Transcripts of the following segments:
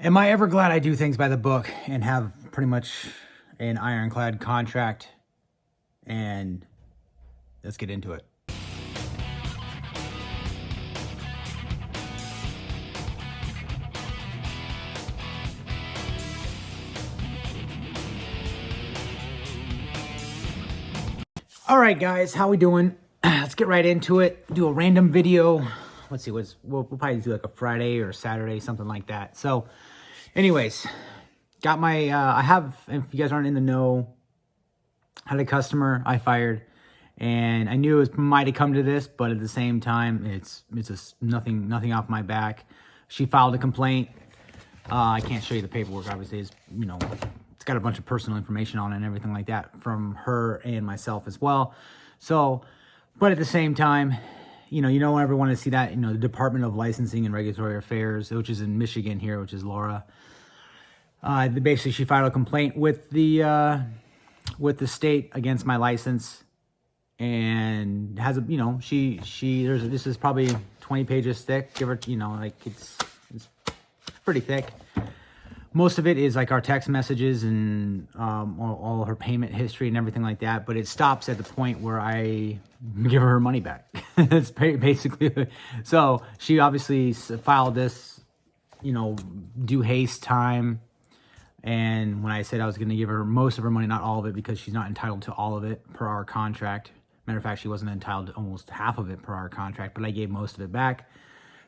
Am I ever glad I do things by the book and have pretty much an ironclad contract? And let's get into it. All right, guys, how we doing? Let's get right into it. Do a random video. Let's see, we'll probably do like a Friday or Saturday, something like that. So, anyways, got my, I have, if you guys aren't in the know, had a customer I fired, and I knew it might have come to this, but at the same time, it's just nothing off my back. She filed a complaint. I can't show you the paperwork, obviously. It's got a bunch of personal information on it and everything like that from her and myself as well. So, but at the same time, you don't ever want to see that, the Department of Licensing and Regulatory Affairs, which is in Michigan here, which is Laura. Basically, she filed a complaint with the state against my license, and has a, this is probably 20 pages thick, give or, like it's pretty thick. Most of it is like our text messages and all her payment history and everything like that. But it stops at the point where I give her money back. That's basically. So she obviously filed this, due haste time. And when I said I was going to give her most of her money, not all of it, because she's not entitled to all of it per our contract. Matter of fact, she wasn't entitled to almost half of it per our contract, but I gave most of it back,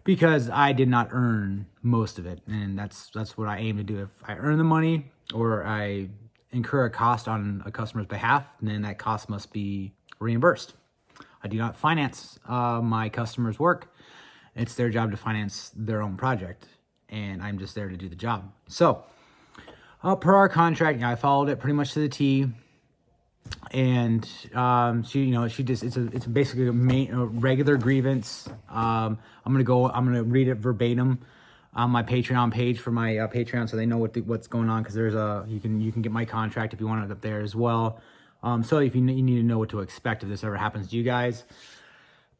because I did not earn most of it. And that's what I aim to do. If I earn the money or I incur a cost on a customer's behalf, then that cost must be reimbursed. I do not finance my customers' work. It's their job to finance their own project, and I'm just there to do the job. So, per our contract, I followed it pretty much to the T. And she just, it's basically a regular grievance. I'm gonna read it verbatim on my Patreon page for my Patreon, so they know what's going on, because there's you can get my contract if you want it up there as well. So if you need to know what to expect if this ever happens to you guys.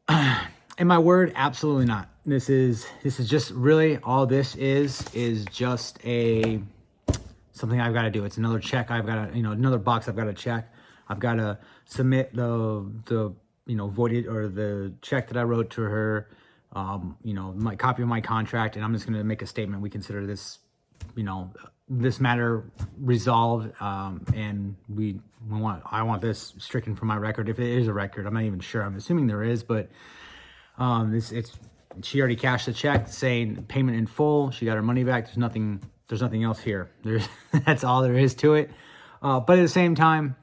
And my word, absolutely not. This is just really all this is just something I've got to do. It's another check I've got to, another box I've got to check. I've got to submit the voided, or the check that I wrote to her, my copy of my contract, and I'm just going to make a statement. We consider this, this matter resolved, and I want this stricken from my record, if it is a record. I'm not even sure. I'm assuming there is, but she already cashed the check saying payment in full. She got her money back. There's nothing else here. That's all there is to it. But at the same time,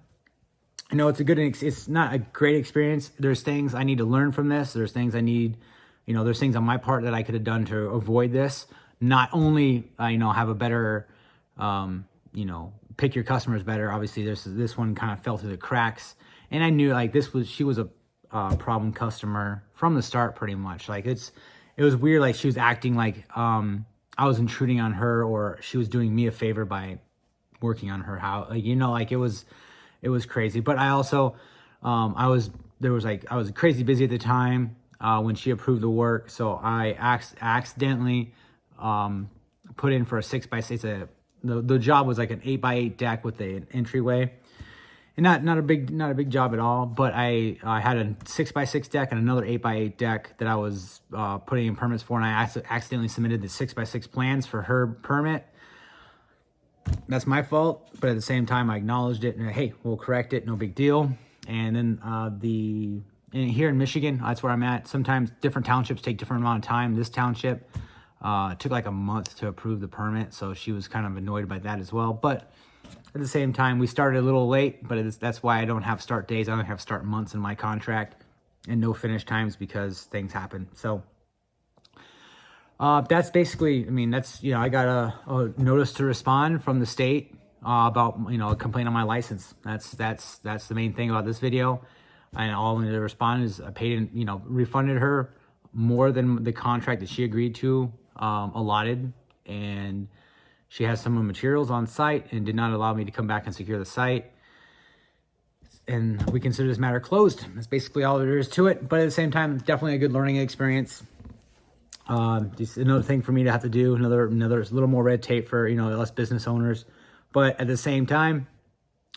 it's not a great experience. There's things I need to learn from this. There's things I need, there's things on my part that I could have done to avoid this. Not only, have a better, pick your customers better. Obviously, this one kind of fell through the cracks. And I knew, she was a problem customer from the start, pretty much. It was weird. Like, she was acting like I was intruding on her, or she was doing me a favor by working on her house. It was crazy. But I also, I was crazy busy at the time when she approved the work. So I accidentally put in for a 6x6. The job was like an 8x8 deck with an entryway, and not a big job at all. But I had a 6x6 deck and another 8x8 deck that I was putting in permits for, and I accidentally submitted the 6x6 plans for her permit. That's my fault, but at the same time, I acknowledged it, and hey, we'll correct it, no big deal. And then here in Michigan, that's where I'm at. Sometimes different townships take different amount of time. This township took like a month to approve the permit, so she was kind of annoyed by that as well. But at the same time, we started a little late, but that's why I don't have start days. I only have start months in my contract, and no finish times, because things happen. So that's basically, I got a notice to respond from the state about, a complaint on my license. That's the main thing about this video. And all I need to respond is I paid, refunded her more than the contract that she agreed to, allotted. And she has some of the materials on site and did not allow me to come back and secure the site. And we consider this matter closed. That's basically all there is to it. But at the same time, definitely a good learning experience. Just another thing for me to have to do, another little more red tape for, you know, us business owners. But at the same time,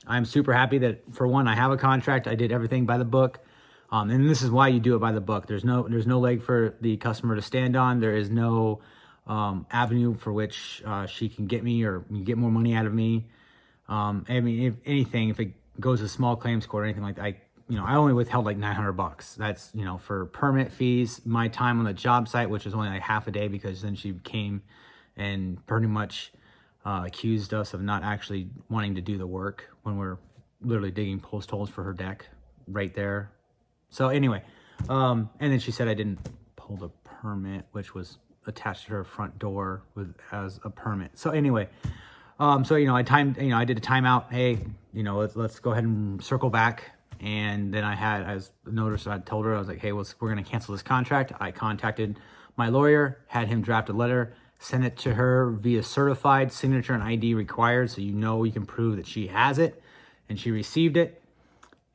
I'm super happy that, for one, I have a contract. I did everything by the book. And this is why you do it by the book. There's no leg for the customer to stand on. There is no avenue for which she can get me or get more money out of me. I mean, if anything, if it goes to small claims court or anything like that, I only withheld like $900. That's, you know, for permit fees, my time on the job site, which was only like half a day, because then she came and pretty much accused us of not actually wanting to do the work when we're literally digging post holes for her deck right there. So anyway, and then she said I didn't pull the permit, which was attached to her front door as a permit. So anyway, so, you know, I did a timeout. Hey, you know, let's go ahead and circle back. And then I told her, I was like, hey, we're going to cancel this contract. I contacted my lawyer, had him draft a letter, sent it to her via certified, signature and ID required, so you know you can prove that she has it. And she received it,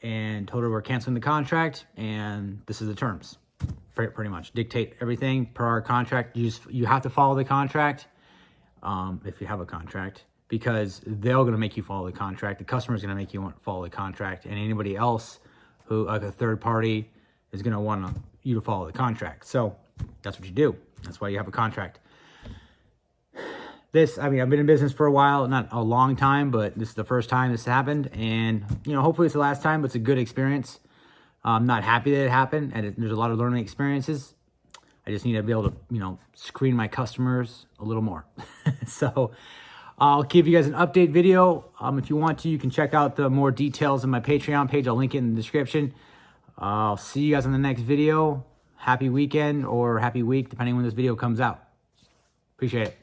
and told her we're canceling the contract, and this is the terms. Pretty much dictate everything per our contract. You have to follow the contract if you have a contract, because they're going to make you follow the contract. The customer's going to make you follow the contract, and anybody else who, like a third party, is going to want you to follow the contract. So that's what you do. That's why you have a contract. I mean, I've been in business for a while, not a long time, but this is the first time this happened. And, you know, hopefully it's the last time, but it's a good experience. I'm not happy that it happened, and there's a lot of learning experiences. I just need to be able to, you know, screen my customers a little more. So I'll give you guys an update video. If you want to, you can check out the more details on my Patreon page. I'll link it in the description. I'll see you guys on the next video. Happy weekend or happy week, depending when this video comes out. Appreciate it.